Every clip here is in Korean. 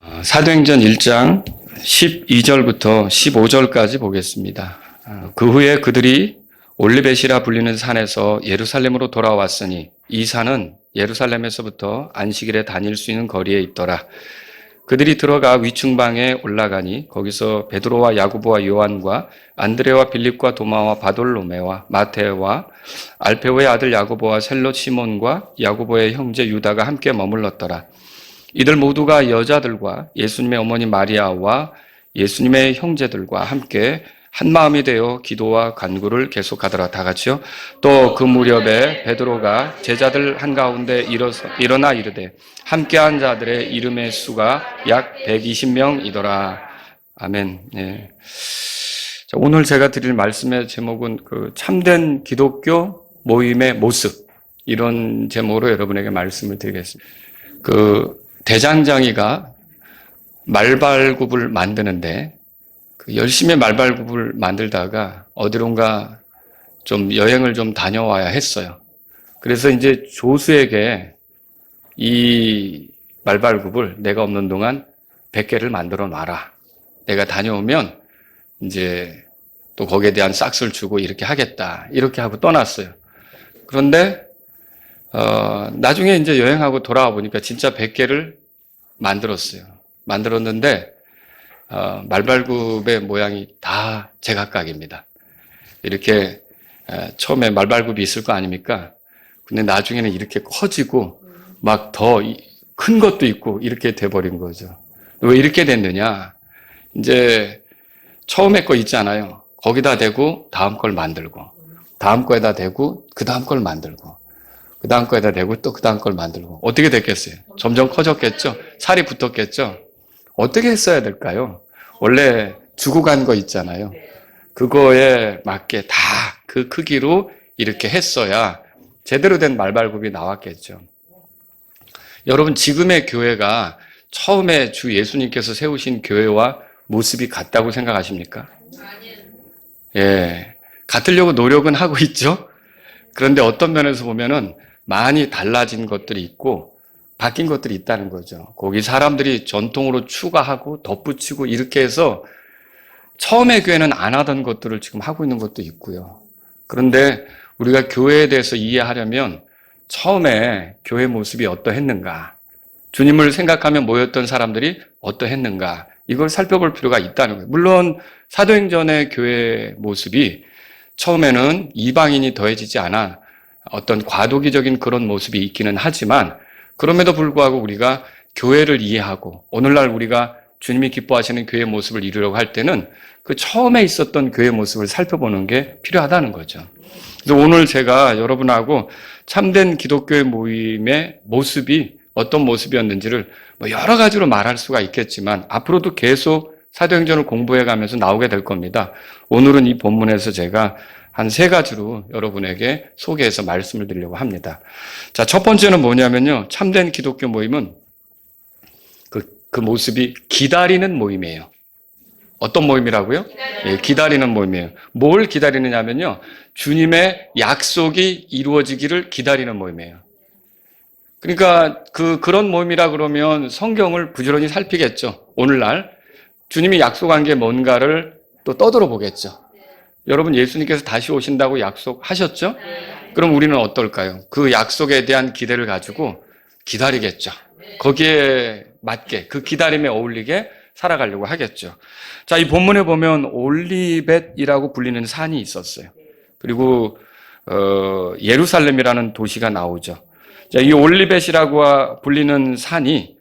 사도행전 1장 12절부터 15절까지 보겠습니다. 그 후에 그들이 올리벳이라 불리는 산에서 예루살렘으로 돌아왔으니 이 산은 예루살렘에서부터 안식일에 다닐 수 있는 거리에 있더라. 그들이 들어가 위층방에 올라가니 거기서 베드로와 야고보와 요한과 안드레와 빌립과 도마와 바돌로메와 마테와 알페오의 아들 야고보와 셀롯 시몬과 야고보의 형제 유다가 함께 머물렀더라. 이들 모두가 여자들과 예수님의 어머니 마리아와 예수님의 형제들과 함께 한 마음이 되어 기도와 간구를 계속하더라. 다 같이요. 또 그 무렵에 베드로가 제자들 한가운데 일어나 이르되 함께한 자들의 이름의 수가 약 120명이더라. 아멘. 네. 자, 오늘 제가 드릴 말씀의 제목은 참된 기독교 모임의 모습, 이런 제목으로 여러분에게 말씀을 드리겠습니다. 대장장이가 말발굽을 만드는데 열심히 말발굽을 만들다가 어디론가 좀 여행을 좀 다녀와야 했어요. 그래서 이제 조수에게 이 말발굽을 내가 없는 동안 100개를 만들어 놔라. 내가 다녀오면 이제 또 거기에 대한 싹스를 주고 이렇게 하겠다. 이렇게 하고 떠났어요. 그런데 나중에 이제 여행하고 돌아와 보니까 진짜 100개를 만들었어요. 만들었는데, 말발굽의 모양이 다 제각각입니다. 이렇게, 처음에 말발굽이 있을 거 아닙니까? 근데 나중에는 이렇게 커지고, 막 더 큰 것도 있고, 이렇게 돼버린 거죠. 왜 이렇게 됐느냐? 이제, 처음에 거 있잖아요. 거기다 대고, 다음 걸 만들고, 다음 거에다 대고, 그 다음 걸 만들고, 그 다음 거에다 대고 또 그 다음 걸 만들고. 어떻게 됐겠어요? 점점 커졌겠죠? 살이 붙었겠죠? 어떻게 했어야 될까요? 원래 주고 간 거 있잖아요. 그거에 맞게 다 그 크기로 이렇게 했어야 제대로 된 말발굽이 나왔겠죠. 여러분, 지금의 교회가 처음에 주 예수님께서 세우신 교회와 모습이 같다고 생각하십니까? 예, 같으려고 노력은 하고 있죠? 그런데 어떤 면에서 보면은 많이 달라진 것들이 있고 바뀐 것들이 있다는 거죠. 거기 사람들이 전통으로 추가하고 덧붙이고 이렇게 해서 처음에 교회는 안 하던 것들을 지금 하고 있는 것도 있고요. 그런데 우리가 교회에 대해서 이해하려면 처음에 교회 모습이 어떠했는가, 주님을 생각하며 모였던 사람들이 어떠했는가, 이걸 살펴볼 필요가 있다는 거예요. 물론 사도행전의 교회 모습이 처음에는 이방인이 더해지지 않아 어떤 과도기적인 그런 모습이 있기는 하지만 그럼에도 불구하고 우리가 교회를 이해하고 오늘날 우리가 주님이 기뻐하시는 교회 모습을 이루려고 할 때는 그 처음에 있었던 교회 모습을 살펴보는 게 필요하다는 거죠. 그래서 오늘 제가 여러분하고 참된 기독교의 모임의 모습이 어떤 모습이었는지를 여러 가지로 말할 수가 있겠지만 앞으로도 계속 사도행전을 공부해 가면서 나오게 될 겁니다. 오늘은 이 본문에서 제가 한 3가지로 여러분에게 소개해서 말씀을 드리려고 합니다. 자, 첫 번째는 뭐냐면요. 참된 기독교 모임은 그 모습이 기다리는 모임이에요. 어떤 모임이라고요? 예, 기다리는 모임이에요. 뭘 기다리느냐면요. 주님의 약속이 이루어지기를 기다리는 모임이에요. 그러니까 그런 모임이라 그러면 성경을 부지런히 살피겠죠. 오늘날 주님이 약속한 게 뭔가를 또 떠들어 보겠죠. 여러분, 예수님께서 다시 오신다고 약속하셨죠? 그럼 우리는 어떨까요? 그 약속에 대한 기대를 가지고 기다리겠죠. 거기에 맞게, 그 기다림에 어울리게 살아가려고 하겠죠. 자, 이 본문에 보면 올리벳이라고 불리는 산이 있었어요. 그리고 예루살렘이라는 도시가 나오죠. 자, 이 올리벳이라고 불리는 산이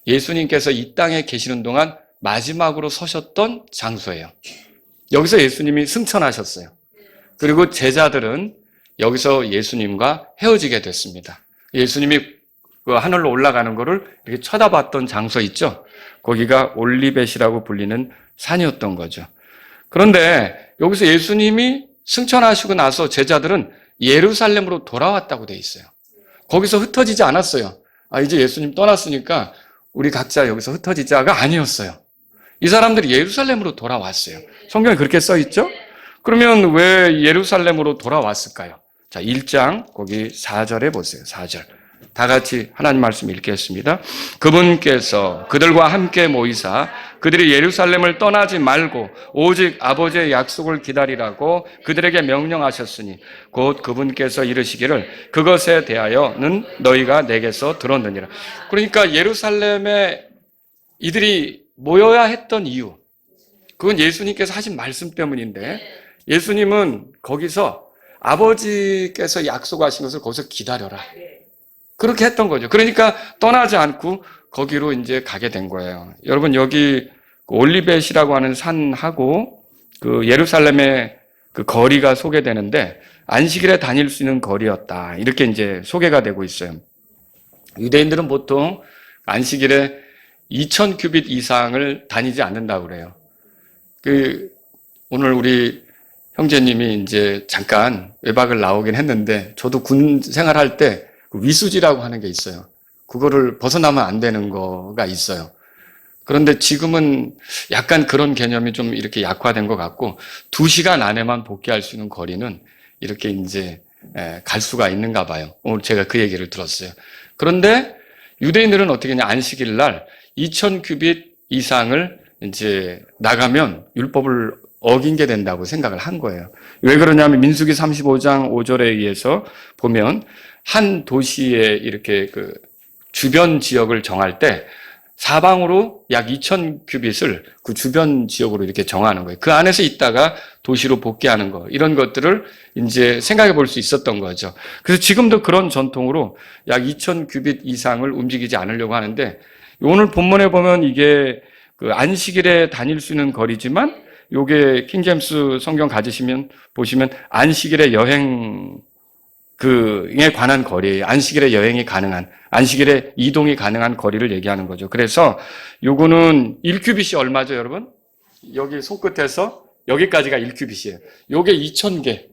예수님께서 이 땅에 계시는 동안 마지막으로 서셨던 장소예요. 여기서 예수님이 승천하셨어요. 그리고 제자들은 여기서 예수님과 헤어지게 됐습니다. 예수님이 그 하늘로 올라가는 거를 이렇게 쳐다봤던 장소 있죠? 거기가 올리벳이라고 불리는 산이었던 거죠. 그런데 여기서 예수님이 승천하시고 나서 제자들은 예루살렘으로 돌아왔다고 돼 있어요. 거기서 흩어지지 않았어요. 이제 예수님 떠났으니까 우리 각자 여기서 흩어지자가 아니었어요. 이 사람들이 예루살렘으로 돌아왔어요. 성경에 그렇게 써 있죠? 그러면 왜 예루살렘으로 돌아왔을까요? 자, 1장 거기 4절에 보세요. 4절. 다 같이 하나님 말씀 읽겠습니다. 그분께서 그들과 함께 모이사 그들이 예루살렘을 떠나지 말고 오직 아버지의 약속을 기다리라고 그들에게 명령하셨으니 곧 그분께서 이르시기를 그것에 대하여는 너희가 내게서 들었느니라. 그러니까 예루살렘에 이들이 모여야 했던 이유, 그건 예수님께서 하신 말씀 때문인데, 예수님은 거기서 아버지께서 약속하신 것을 거기서 기다려라, 그렇게 했던 거죠. 그러니까 떠나지 않고 거기로 이제 가게 된 거예요. 여러분, 여기 올리벳이라고 하는 산하고 그 예루살렘의 그 거리가 소개되는데 안식일에 다닐 수 있는 거리였다, 이렇게 이제 소개가 되고 있어요. 유대인들은 보통 안식일에 2000규빗 이상을 다니지 않는다고 그래요. 오늘 우리 형제님이 이제 잠깐 외박을 나오긴 했는데, 저도 군 생활할 때 위수지라고 하는 게 있어요. 그거를 벗어나면 안 되는 거가 있어요. 그런데 지금은 약간 그런 개념이 좀 이렇게 약화된 것 같고, 2시간 안에만 복귀할 수 있는 거리는 이렇게 이제 갈 수가 있는가 봐요. 오늘 제가 그 얘기를 들었어요. 그런데 유대인들은 어떻게 했냐, 안식일 날 2000규빗 이상을 이제 나가면 율법을 어긴 게 된다고 생각을 한 거예요. 왜 그러냐면 민수기 35장 5절에 의해서 보면 한 도시의 이렇게 그 주변 지역을 정할 때 사방으로 약 2000규빗을 그 주변 지역으로 이렇게 정하는 거예요. 그 안에서 있다가 도시로 복귀하는 거, 이런 것들을 이제 생각해 볼 수 있었던 거죠. 그래서 지금도 그런 전통으로 약 2000규빗 이상을 움직이지 않으려고 하는데, 오늘 본문에 보면 이게 그 안식일에 다닐 수 있는 거리지만, 요게 킹제임스 성경 가지시면 보시면 안식일의 여행에 관한 거리예요. 안식일에 여행이 가능한, 안식일에 이동이 가능한 거리를 얘기하는 거죠. 그래서 요거는 1규빗이 얼마죠, 여러분? 여기 손끝에서 여기까지가 1규빗이에요. 요게 2000개.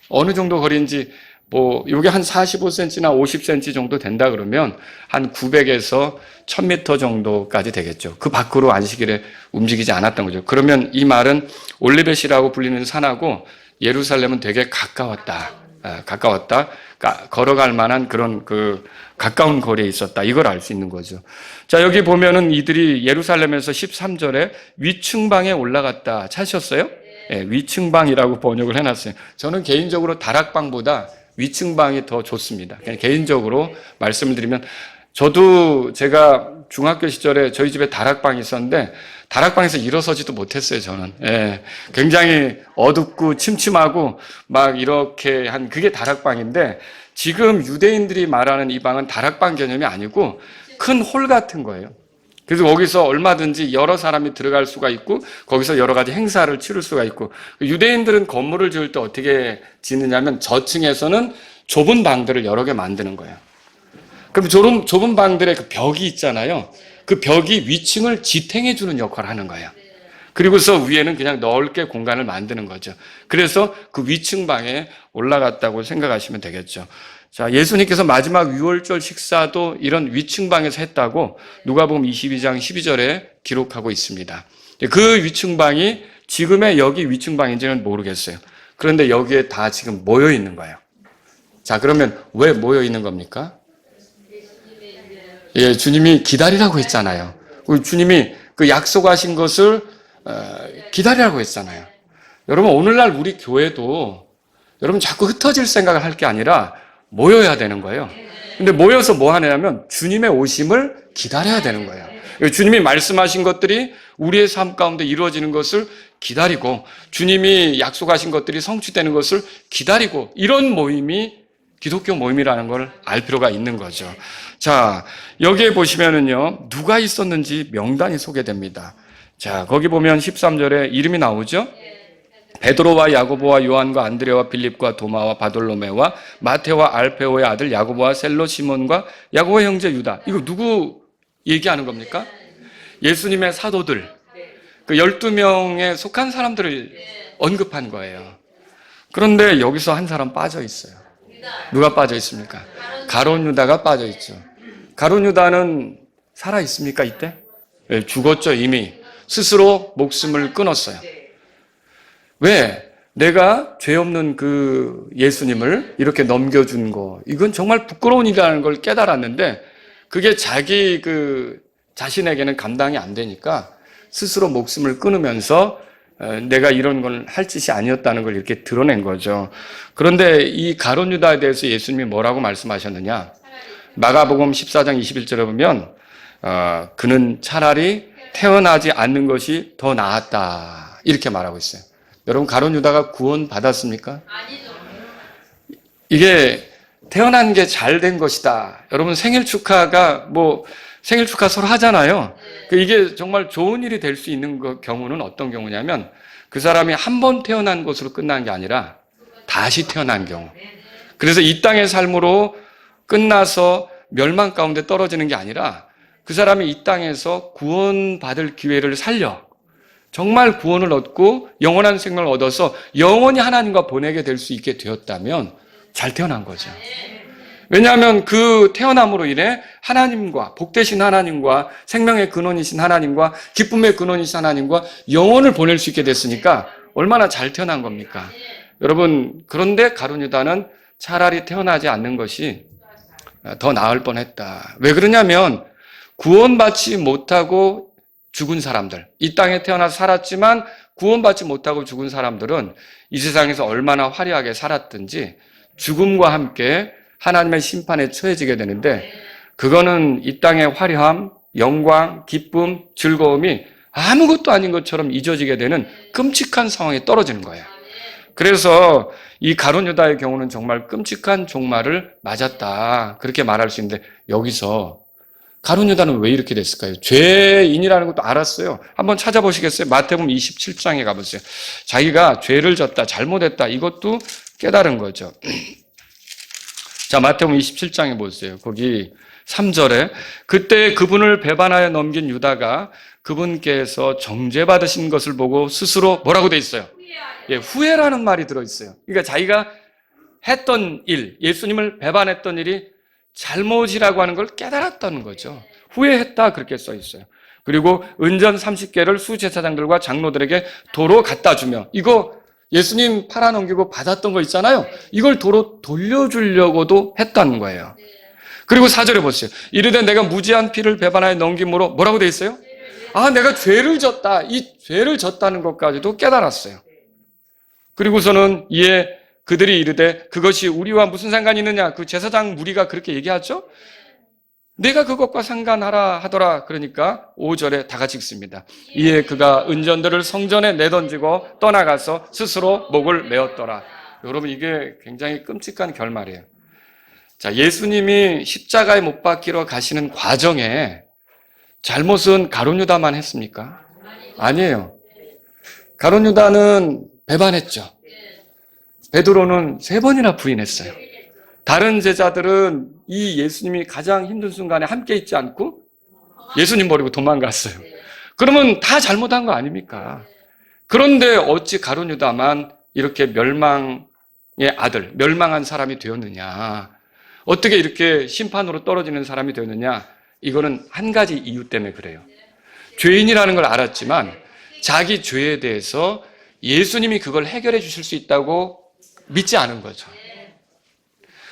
어느 정도 거리인지, 요게 한 45cm나 50cm 정도 된다 그러면 한 900에서 1000m 정도까지 되겠죠. 그 밖으로 안식일에 움직이지 않았던 거죠. 그러면 이 말은 올리벳이라고 불리는 산하고 예루살렘은 되게 가까웠다. 걸어갈 만한 그런 가까운 거리에 있었다, 이걸 알 수 있는 거죠. 자, 여기 보면은 이들이 예루살렘에서 13절에 위층방에 올라갔다 찾으셨어요? 네, 위층방이라고 번역을 해놨어요. 저는 개인적으로 다락방보다 위층방이 더 좋습니다. 그냥 개인적으로 말씀을 드리면, 저도 제가 중학교 시절에 저희 집에 다락방이 있었는데 다락방에서 일어서지도 못했어요, 저는. 예, 굉장히 어둡고 침침하고 막 이렇게 한 그게 다락방인데, 지금 유대인들이 말하는 이 방은 다락방 개념이 아니고 큰 홀 같은 거예요. 그래서 거기서 얼마든지 여러 사람이 들어갈 수가 있고 거기서 여러 가지 행사를 치를 수가 있고, 유대인들은 건물을 지을 때 어떻게 짓느냐면 저층에서는 좁은 방들을 여러 개 만드는 거예요. 그럼 좁은 방들의 그 벽이 있잖아요. 그 벽이 위층을 지탱해 주는 역할을 하는 거예요. 그리고서 위에는 그냥 넓게 공간을 만드는 거죠. 그래서 그 위층 방에 올라갔다고 생각하시면 되겠죠. 자, 예수님께서 마지막 유월절 식사도 이런 위층 방에서 했다고 누가복음 22장 12절에 기록하고 있습니다. 그 위층 방이 지금의 여기 위층 방인지는 모르겠어요. 그런데 여기에 다 지금 모여 있는 거예요. 자, 그러면 왜 모여 있는 겁니까? 예, 주님이 기다리라고 했잖아요. 주님이 그 약속하신 것을 기다리라고 했잖아요. 여러분, 오늘날 우리 교회도 여러분 자꾸 흩어질 생각을 할 게 아니라 모여야 되는 거예요. 근데 모여서 뭐 하냐면 주님의 오심을 기다려야 되는 거예요. 주님이 말씀하신 것들이 우리의 삶 가운데 이루어지는 것을 기다리고, 주님이 약속하신 것들이 성취되는 것을 기다리고, 이런 모임이 기독교 모임이라는 걸 알 필요가 있는 거죠. 자, 여기에 보시면은요, 누가 있었는지 명단이 소개됩니다. 자, 거기 보면 13절에 이름이 나오죠? 베드로와 야고보와 요한과 안드레와 빌립과 도마와 바돌로메와 마테와 알페오의 아들 야고보와 셀로 시몬과 야고보의 형제 유다. 이거 누구 얘기하는 겁니까? 예수님의 사도들, 그 12명에 속한 사람들을 언급한 거예요. 그런데 여기서 한 사람 빠져 있어요. 누가 빠져 있습니까? 가룟 유다가 빠져 있죠. 가룟 유다는 살아 있습니까, 이때? 네, 죽었죠, 이미. 스스로 목숨을 끊었어요. 왜? 내가 죄 없는 그 예수님을 이렇게 넘겨준 거, 이건 정말 부끄러운 일이라는 걸 깨달았는데, 그게 자기 자신에게는 감당이 안 되니까 스스로 목숨을 끊으면서 내가 이런 걸 할 짓이 아니었다는 걸 이렇게 드러낸 거죠. 그런데 이 가룟 유다에 대해서 예수님이 뭐라고 말씀하셨느냐? 마가복음 14장 21절에 보면 그는 차라리 태어나지 않는 것이 더 나았다, 이렇게 말하고 있어요. 여러분, 가룟 유다가 구원 받았습니까? 아니죠. 이게 태어난 게 잘 된 것이다. 여러분, 생일 축하가 생일 축하 서로 하잖아요. 이게 정말 좋은 일이 될 수 있는 경우는 어떤 경우냐면, 그 사람이 한 번 태어난 것으로 끝난 게 아니라 다시 태어난 경우. 그래서 이 땅의 삶으로 끝나서 멸망 가운데 떨어지는 게 아니라 그 사람이 이 땅에서 구원받을 기회를 살려 정말 구원을 얻고 영원한 생명을 얻어서 영원히 하나님과 보내게 될 수 있게 되었다면 잘 태어난 거죠. 왜냐하면 그 태어남으로 인해 하나님과, 복되신 하나님과, 생명의 근원이신 하나님과, 기쁨의 근원이신 하나님과 영원을 보낼 수 있게 됐으니까 얼마나 잘 태어난 겁니까? 여러분, 그런데 가룟 유다는 차라리 태어나지 않는 것이 더 나을 뻔했다. 왜 그러냐면 구원받지 못하고 죽은 사람들, 이 땅에 태어나서 살았지만 구원받지 못하고 죽은 사람들은 이 세상에서 얼마나 화려하게 살았든지 죽음과 함께 하나님의 심판에 처해지게 되는데, 그거는 이 땅의 화려함, 영광, 기쁨, 즐거움이 아무것도 아닌 것처럼 잊어지게 되는 끔찍한 상황에 떨어지는 거예요. 그래서 이 가룟 유다의 경우는 정말 끔찍한 종말을 맞았다, 그렇게 말할 수 있는데, 여기서 가룟 유다는 왜 이렇게 됐을까요? 죄인이라는 것도 알았어요. 한번 찾아보시겠어요? 마태복음 27장에 가보세요. 자기가 죄를 졌다, 잘못했다, 이것도 깨달은 거죠. 자, 마태복음 27장에 보세요. 거기 3절에 그때 그분을 배반하여 넘긴 유다가 그분께서 정죄받으신 것을 보고 스스로 뭐라고 돼 있어요? 후회라는 말이 들어있어요. 그러니까 자기가 했던 일, 예수님을 배반했던 일이 잘못이라고 하는 걸 깨달았다는 거죠. 후회했다, 그렇게 써 있어요. 그리고 은전 30개를 수제사장들과 장로들에게 도로 갖다 주며, 이거 예수님 팔아넘기고 받았던 거 있잖아요. 이걸 도로 돌려주려고도 했다는 거예요. 그리고 4절에 보세요. 이르되 내가 무지한 피를 배반하여 넘김으로 뭐라고 돼 있어요? 내가 죄를 졌다. 이 죄를 졌다는 것까지도 깨달았어요. 그리고서는 이에 그들이 이르되 그것이 우리와 무슨 상관이 있느냐? 그 제사장 무리가 그렇게 얘기하죠. 내가 그것과 상관하라 하더라. 그러니까 5절에 다 같이 읽습니다. 이에 그가 은전들을 성전에 내던지고 떠나가서 스스로 목을 메었더라. 여러분, 이게 굉장히 끔찍한 결말이에요. 자, 예수님이 십자가에 못 박히러 가시는 과정에 잘못은 가룟 유다만 했습니까? 아니에요. 가룟 유다는 배반했죠. 베드로는 3번이나 부인했어요. 다른 제자들은 이 예수님이 가장 힘든 순간에 함께 있지 않고 예수님 버리고 도망갔어요. 그러면 다 잘못한 거 아닙니까? 그런데 어찌 가룟 유다만 이렇게 멸망의 아들, 멸망한 사람이 되었느냐? 어떻게 이렇게 심판으로 떨어지는 사람이 되었느냐? 이거는 한 가지 이유 때문에 그래요. 죄인이라는 걸 알았지만 자기 죄에 대해서 예수님이 그걸 해결해 주실 수 있다고 믿지 않은 거죠.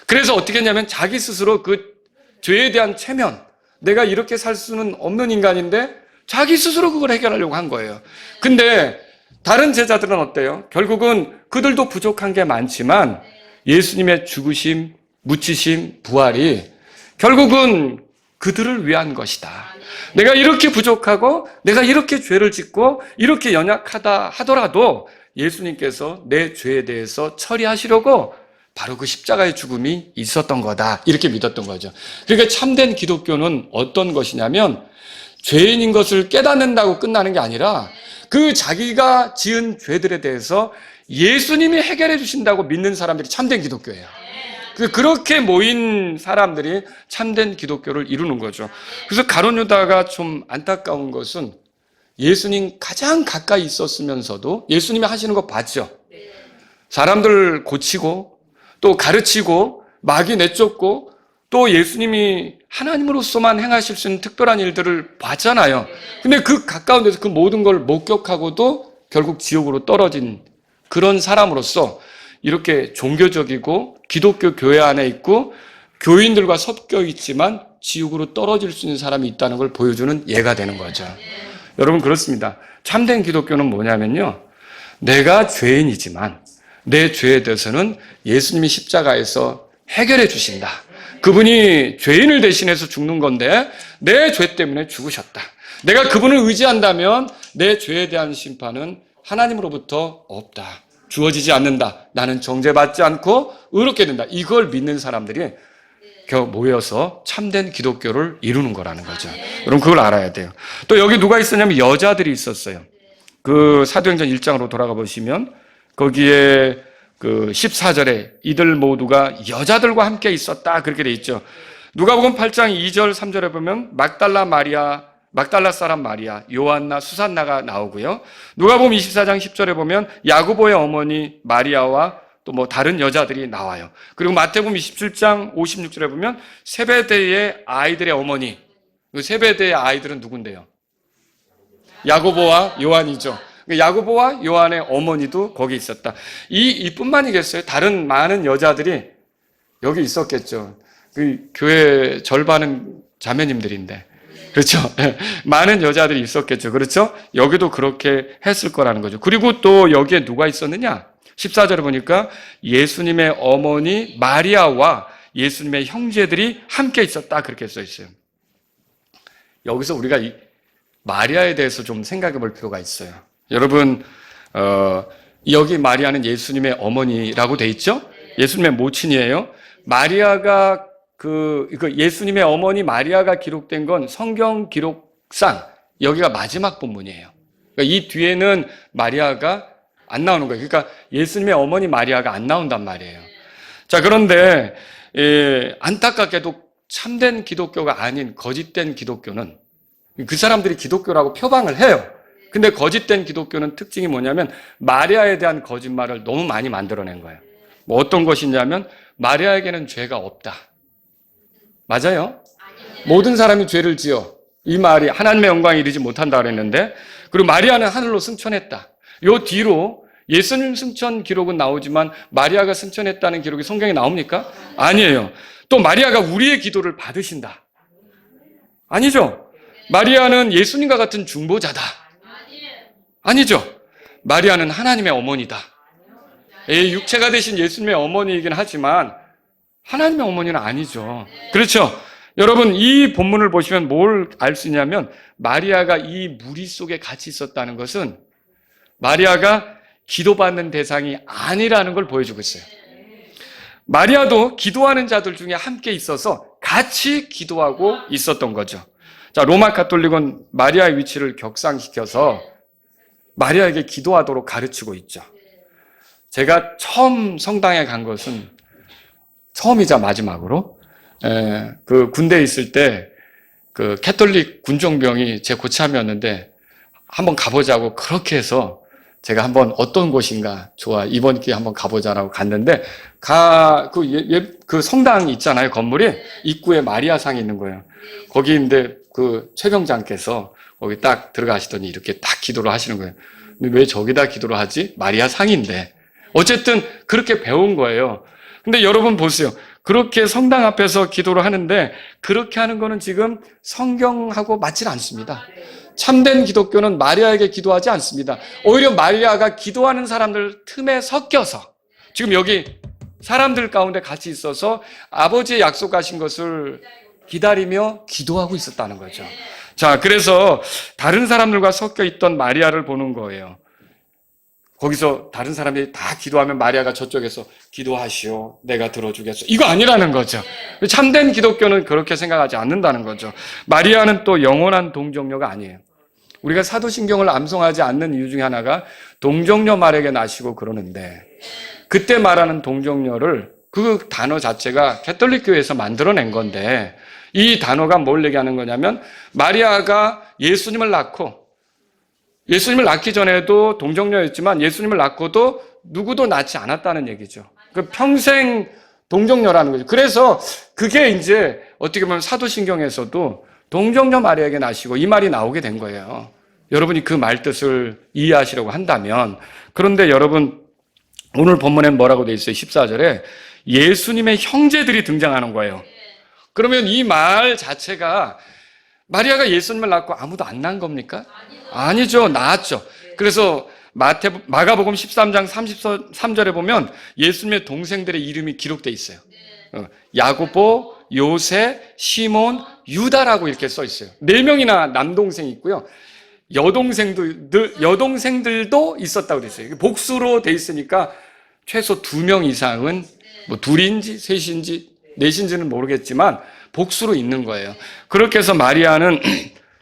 그래서 어떻게 했냐면 자기 스스로 그 죄에 대한 최면, 내가 이렇게 살 수는 없는 인간인데 자기 스스로 그걸 해결하려고 한 거예요. 근데 다른 제자들은 어때요? 결국은 그들도 부족한 게 많지만 예수님의 죽으심, 묻히심, 부활이 결국은 그들을 위한 것이다. 내가 이렇게 부족하고 내가 이렇게 죄를 짓고 이렇게 연약하다 하더라도 예수님께서 내 죄에 대해서 처리하시려고 바로 그 십자가의 죽음이 있었던 거다, 이렇게 믿었던 거죠. 그러니까 참된 기독교는 어떤 것이냐면 죄인인 것을 깨닫는다고 끝나는 게 아니라 그 자기가 지은 죄들에 대해서 예수님이 해결해 주신다고 믿는 사람들이 참된 기독교예요. 그렇게 모인 사람들이 참된 기독교를 이루는 거죠. 그래서 가룟 유다가 좀 안타까운 것은 예수님 가장 가까이 있었으면서도 예수님이 하시는 거 봤죠. 사람들 고치고 또 가르치고 마귀 내쫓고 또 예수님이 하나님으로서만 행하실 수 있는 특별한 일들을 봤잖아요. 근데 그 가까운 데서 그 모든 걸 목격하고도 결국 지옥으로 떨어진 그런 사람으로서 이렇게 종교적이고 기독교 교회 안에 있고 교인들과 섞여 있지만 지옥으로 떨어질 수 있는 사람이 있다는 걸 보여주는 예가 되는 거죠. 여러분 그렇습니다. 참된 기독교는 뭐냐면요. 내가 죄인이지만 내 죄에 대해서는 예수님이 십자가에서 해결해 주신다. 그분이 죄인을 대신해서 죽는 건데 내 죄 때문에 죽으셨다. 내가 그분을 의지한다면 내 죄에 대한 심판은 하나님으로부터 없다. 주어지지 않는다. 나는 정죄받지 않고 의롭게 된다. 이걸 믿는 사람들이 모여서 참된 기독교를 이루는 거라는 거죠. 여러분 그걸 알아야 돼요. 또 여기 누가 있었냐면 여자들이 있었어요. 그 사도행전 1장으로 돌아가 보시면 거기에 그 14절에 이들 모두가 여자들과 함께 있었다 그렇게 돼 있죠. 누가복음 8장 2절 3절에 보면 막달라 사람 마리아, 요한나, 수산나가 나오고요. 누가복음 24장 10절에 보면 야고보의 어머니 마리아와 또 뭐 다른 여자들이 나와요. 그리고 마태복음 27장 56절에 보면 세베대의 아이들의 어머니, 그 세베대의 아이들은 누군데요? 야고보와 요한이죠. 야고보와 요한의 어머니도 거기 있었다. 이뿐만이겠어요? 다른 많은 여자들이 여기 있었겠죠. 그 교회 절반은 자매님들인데. 그렇죠? 많은 여자들이 있었겠죠. 그렇죠? 여기도 그렇게 했을 거라는 거죠. 그리고 또 여기에 누가 있었느냐? 14절에 보니까 예수님의 어머니 마리아와 예수님의 형제들이 함께 있었다. 그렇게 써 있어요. 여기서 우리가 이 마리아에 대해서 좀 생각해 볼 필요가 있어요. 여러분, 여기 마리아는 예수님의 어머니라고 돼 있죠? 예수님의 모친이에요. 마리아가 예수님의 어머니 마리아가 기록된 건 성경 기록상 여기가 마지막 본문이에요. 그러니까 이 뒤에는 마리아가 안 나오는 거예요. 그러니까 예수님의 어머니 마리아가 안 나온단 말이에요. 자, 그런데 안타깝게도 참된 기독교가 아닌 거짓된 기독교는 그 사람들이 기독교라고 표방을 해요. 근데 거짓된 기독교는 특징이 뭐냐면 마리아에 대한 거짓말을 너무 많이 만들어낸 거예요. 뭐 어떤 것이냐면 마리아에게는 죄가 없다. 맞아요? 모든 사람이 죄를 지어. 이 말이 하나님의 영광에 이르지 못한다 그랬는데, 그리고 마리아는 하늘로 승천했다. 요 뒤로 예수님 승천 기록은 나오지만 마리아가 승천했다는 기록이 성경에 나옵니까? 아니에요. 또 마리아가 우리의 기도를 받으신다. 아니죠. 마리아는 예수님과 같은 중보자다. 아니죠. 마리아는 하나님의 어머니다. 육체가 되신 예수님의 어머니이긴 하지만 하나님의 어머니는 아니죠. 그렇죠. 여러분 이 본문을 보시면 뭘 알 수 있냐면 마리아가 이 무리 속에 같이 있었다는 것은 마리아가 기도받는 대상이 아니라는 걸 보여주고 있어요. 마리아도 기도하는 자들 중에 함께 있어서 같이 기도하고 있었던 거죠. 자, 로마 가톨릭은 마리아의 위치를 격상시켜서 마리아에게 기도하도록 가르치고 있죠. 제가 처음 성당에 간 것은 처음이자 마지막으로 그 군대에 있을 때 그 캐톨릭 군종병이 제 고참이었는데 한번 가보자고 그렇게 해서 제가 한번 어떤 곳인가 좋아 이번 기회에 한번 가보자라고 갔는데 그 성당 있잖아요. 건물이 입구에 마리아상이 있는 거예요. 거기 있는데 그 최병장께서 거기 딱 들어가시더니 이렇게 딱 기도를 하시는 거예요. 근데 왜 저기다 기도를 하지? 마리아상인데. 어쨌든 그렇게 배운 거예요. 근데 여러분 보세요. 그렇게 성당 앞에서 기도를 하는데 그렇게 하는 거는 지금 성경하고 맞질 않습니다. 참된 기독교는 마리아에게 기도하지 않습니다. 오히려 마리아가 기도하는 사람들 틈에 섞여서 지금 여기 사람들 가운데 같이 있어서 아버지의 약속하신 것을 기다리며 기도하고 있었다는 거죠. 자, 그래서 다른 사람들과 섞여 있던 마리아를 보는 거예요. 거기서 다른 사람들이 다 기도하면 마리아가 저쪽에서 기도하시오, 내가 들어주겠소. 이거 아니라는 거죠. 참된 기독교는 그렇게 생각하지 않는다는 거죠. 마리아는 또 영원한 동정녀가 아니에요. 우리가 사도신경을 암송하지 않는 이유 중에 하나가 동정녀 말에게 나시고 그러는데 그때 말하는 동정녀를 그 단어 자체가 캐톨릭 교회에서 만들어낸 건데 이 단어가 뭘 얘기하는 거냐면 마리아가 예수님을 낳기 전에도 동정녀였지만 예수님을 낳고도 누구도 낳지 않았다는 얘기죠. 그 평생 동정녀라는 거죠. 그래서 그게 이제 어떻게 보면 사도신경에서도 동정녀 마리아에게 나시고 이 말이 나오게 된 거예요. 여러분이 그 말 뜻을 이해하시려고 한다면. 그런데 여러분 오늘 본문엔 뭐라고 돼 있어요? 14절에 예수님의 형제들이 등장하는 거예요. 그러면 이 말 자체가 마리아가 예수님을 낳고 아무도 안 낳은 겁니까? 아니죠. 낳았죠. 그래서 마가복음 13장 33절에 보면 예수님의 동생들의 이름이 기록되어 있어요. 야고보, 요새, 시몬, 유다라고 이렇게 써 있어요. 4명이나 남동생이 있고요. 여동생들도 있었다고 그랬어요. 복수로 돼 있으니까 최소 2명 이상은 뭐 둘인지 셋인지 넷인지는 모르겠지만 복수로 있는 거예요. 그렇게 해서 마리아는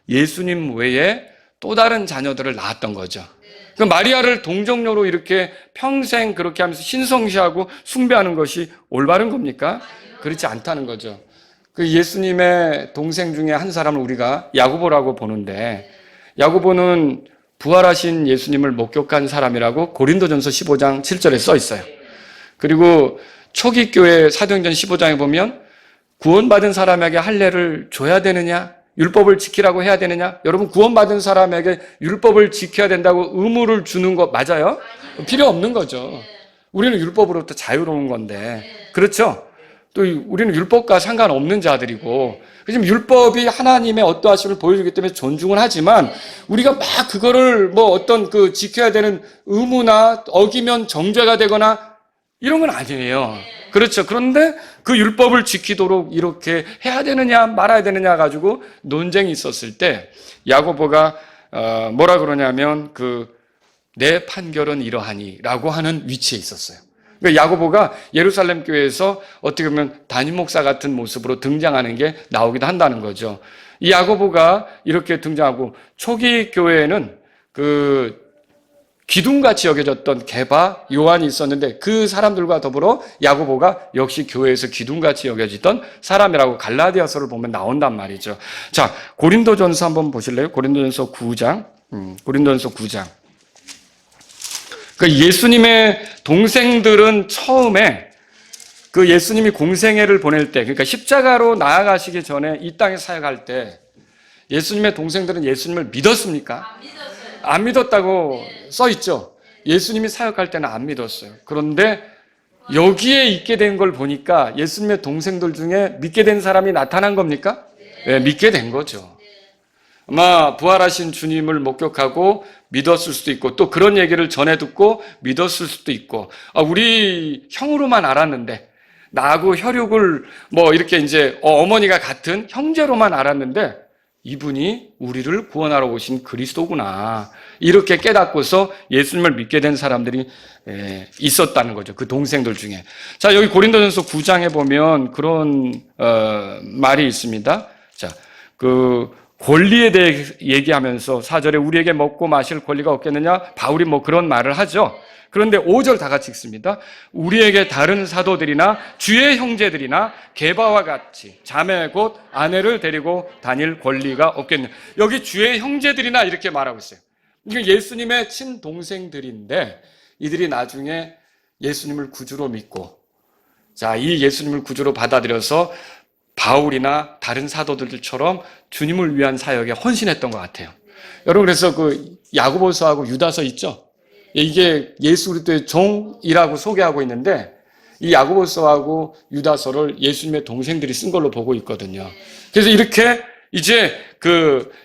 예수님 외에 또 다른 자녀들을 낳았던 거죠. 그 마리아를 동정녀로 이렇게 평생 그렇게 하면서 신성시하고 숭배하는 것이 올바른 겁니까? 그렇지 않다는 거죠. 그 예수님의 동생 중에 한 사람을 우리가 야고보라고 보는데, 야고보는 부활하신 예수님을 목격한 사람이라고 고린도전서 15장 7절에 써 있어요. 그리고 초기 교회 사도행전 15장에 보면 구원받은 사람에게 할례를 줘야 되느냐, 율법을 지키라고 해야 되느냐? 여러분, 구원받은 사람에게 율법을 지켜야 된다고 의무를 주는 거 맞아요? 필요 없는 거죠. 우리는 율법으로부터 자유로운 건데, 그렇죠? 또 우리는 율법과 상관없는 자들이고, 지금 율법이 하나님의 어떠하심을 보여주기 때문에 존중을 하지만, 우리가 막 그거를 뭐 어떤 그 지켜야 되는 의무나 어기면 정죄가 되거나 이런 건 아니에요. 그렇죠. 그런데 그 율법을 지키도록 이렇게 해야 되느냐 말아야 되느냐 가지고 논쟁이 있었을 때 야고보가 뭐라 그러냐면 내 판결은 이러하니라고 하는 위치에 있었어요. 그러니까 야고보가 예루살렘 교회에서 어떻게 보면 담임 목사 같은 모습으로 등장하는 게 나오기도 한다는 거죠. 이 야고보가 이렇게 등장하고 초기 교회에는 기둥같이 여겨졌던 게바, 요한이 있었는데 그 사람들과 더불어 야고보가 역시 교회에서 기둥같이 여겨지던 사람이라고 갈라디아서를 보면 나온단 말이죠. 자, 고린도전서 한번 보실래요? 고린도전서 9장. 고린도전서 9장. 그 예수님의 동생들은 처음에 그 예수님이 공생애를 보낼 때, 그러니까 십자가로 나아가시기 전에 이 땅에 사역할 때 예수님의 동생들은 예수님을 믿었습니까? 안 믿었다고 써 있죠. 예수님이 사역할 때는 안 믿었어요. 그런데 여기에 있게 된 걸 보니까 예수님의 동생들 중에 믿게 된 사람이 나타난 겁니까? 네, 믿게 된 거죠. 아마 부활하신 주님을 목격하고 믿었을 수도 있고 또 그런 얘기를 전해 듣고 믿었을 수도 있고 우리 형으로만 알았는데 나하고 혈육을 뭐 이렇게 이제 어머니가 같은 형제로만 알았는데 이분이 우리를 구원하러 오신 그리스도구나. 이렇게 깨닫고서 예수님을 믿게 된 사람들이 있었다는 거죠. 그 동생들 중에. 자, 여기 고린도전서 9장에 보면 그런 말이 있습니다. 자, 권리에 대해 얘기하면서 4절에 우리에게 먹고 마실 권리가 없겠느냐? 바울이 뭐 그런 말을 하죠. 그런데 5절 다 같이 읽습니다. 우리에게 다른 사도들이나 주의 형제들이나 게바와 같이 자매 곧 아내를 데리고 다닐 권리가 없겠느냐. 여기 주의 형제들이나 이렇게 말하고 있어요. 이게 예수님의 친동생들인데 이들이 나중에 예수님을 구주로 믿고 자, 이 예수님을 구주로 받아들여서 바울이나 다른 사도들처럼 주님을 위한 사역에 헌신했던 것 같아요. 여러분, 그래서 야고보서하고 유다서 있죠? 이게 예수 그리스도의 종이라고 소개하고 있는데 이 야고보서하고 유다서를 예수님의 동생들이 쓴 걸로 보고 있거든요. 그래서 이렇게 이제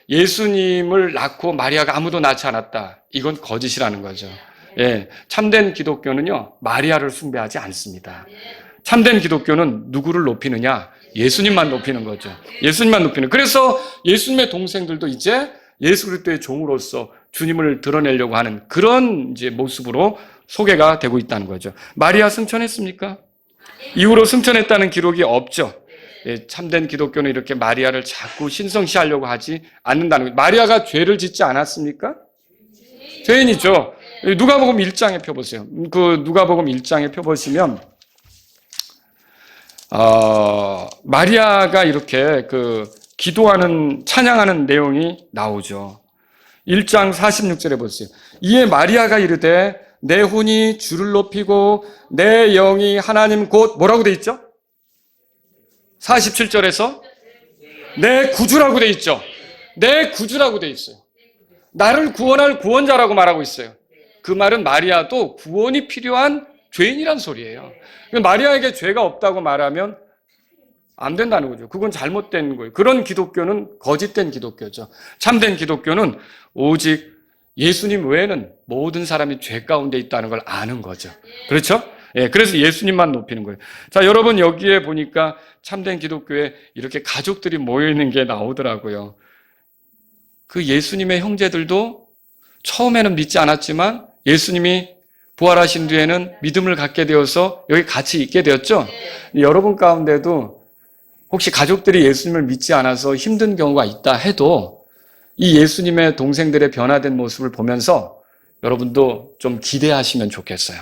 예수님을 낳고 마리아가 아무도 낳지 않았다. 이건 거짓이라는 거죠. 예, 참된 기독교는요, 마리아를 숭배하지 않습니다. 참된 기독교는 누구를 높이느냐? 예수님만 높이는 거죠. 예수님만 높이는. 그래서 예수님의 동생들도 이제 예수 그리스도의 종으로서 주님을 드러내려고 하는 그런 이제 모습으로 소개가 되고 있다는 거죠. 마리아 승천했습니까? 이후로 승천했다는 기록이 없죠. 예, 참된 기독교는 이렇게 마리아를 자꾸 신성시하려고 하지 않는다는 거죠. 마리아가 죄를 짓지 않았습니까? 죄인이죠. 누가복음 1장에 펴보세요. 누가복음 1장에 펴보시면 마리아가 이렇게 기도하는 찬양하는 내용이 나오죠. 1장 46절에 보세요. 이에 마리아가 이르되 내 혼이 주를 높이고 내 영이 하나님 곧 뭐라고 돼 있죠? 47절에서 내 구주라고 돼 있죠. 내 구주라고 돼 있어요. 나를 구원할 구원자라고 말하고 있어요. 그 말은 마리아도 구원이 필요한 죄인이란 소리예요. 마리아에게 죄가 없다고 말하면 안 된다는 거죠. 그건 잘못된 거예요. 그런 기독교는 거짓된 기독교죠. 참된 기독교는 오직 예수님 외에는 모든 사람이 죄 가운데 있다는 걸 아는 거죠. 그렇죠? 예, 그래서 예수님만 높이는 거예요. 자, 여러분 여기에 보니까 참된 기독교에 이렇게 가족들이 모여 있는 게 나오더라고요. 그 예수님의 형제들도 처음에는 믿지 않았지만 예수님이 부활하신 뒤에는 믿음을 갖게 되어서 여기 같이 있게 되었죠. 여러분 가운데도 혹시 가족들이 예수님을 믿지 않아서 힘든 경우가 있다 해도 이 예수님의 동생들의 변화된 모습을 보면서 여러분도 좀 기대하시면 좋겠어요.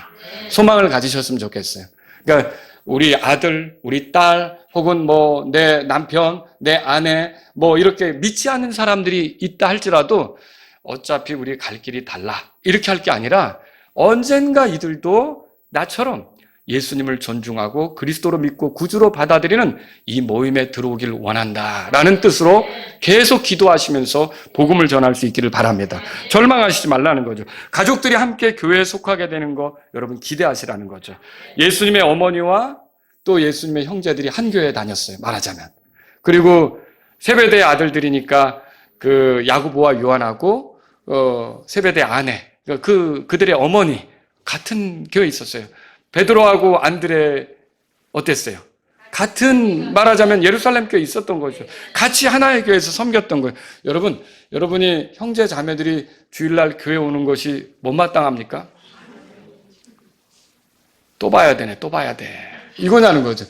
소망을 가지셨으면 좋겠어요. 그러니까 우리 아들, 우리 딸, 혹은 뭐 내 남편, 내 아내, 뭐 이렇게 믿지 않는 사람들이 있다 할지라도 어차피 우리 갈 길이 달라. 이렇게 할 게 아니라 언젠가 이들도 나처럼 예수님을 존중하고 그리스도로 믿고 구주로 받아들이는 이 모임에 들어오길 원한다라는 뜻으로 계속 기도하시면서 복음을 전할 수 있기를 바랍니다. 절망하시지 말라는 거죠. 가족들이 함께 교회에 속하게 되는 거 여러분 기대하시라는 거죠. 예수님의 어머니와 또 예수님의 형제들이 한 교회에 다녔어요. 말하자면. 그리고 세베대의 아들들이니까 그 야고보와 요한하고 세베대의 아내, 그들의 어머니 같은 교회에 있었어요. 베드로하고 안드레 어땠어요? 같은 말하자면 예루살렘 교회에 있었던 거죠. 같이 하나의 교회에서 섬겼던 거예요. 여러분이 형제 자매들이 주일날 교회 오는 것이 못마땅합니까? 또 봐야 되네, 또 봐야 돼. 이거냐는 거죠.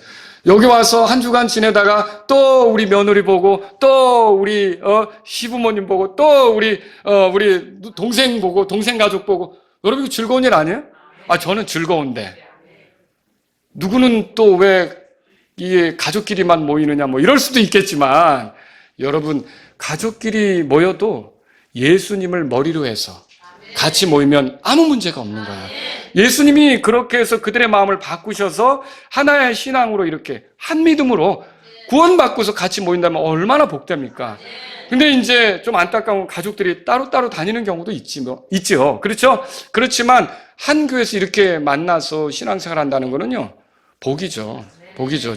여기 와서 한 주간 지내다가 또 우리 며느리 보고 또 우리 시부모님 보고 또 우리 동생 보고 동생 가족 보고 여러분 이거 즐거운 일 아니에요? 아 저는 즐거운데 누구는 또 왜 이 가족끼리만 모이느냐 뭐 이럴 수도 있겠지만 여러분 가족끼리 모여도 예수님을 머리로 해서 같이 모이면 아무 문제가 없는 거예요. 예수님이 그렇게 해서 그들의 마음을 바꾸셔서 하나의 신앙으로 이렇게 한 믿음으로 구원받고서 같이 모인다면 얼마나 복됩니까? 근데 이제 좀 안타까운 가족들이 따로따로 다니는 경우도 있죠. 그렇죠? 그렇지만 한 교회에서 이렇게 만나서 신앙생활 한다는 거는요, 복이죠.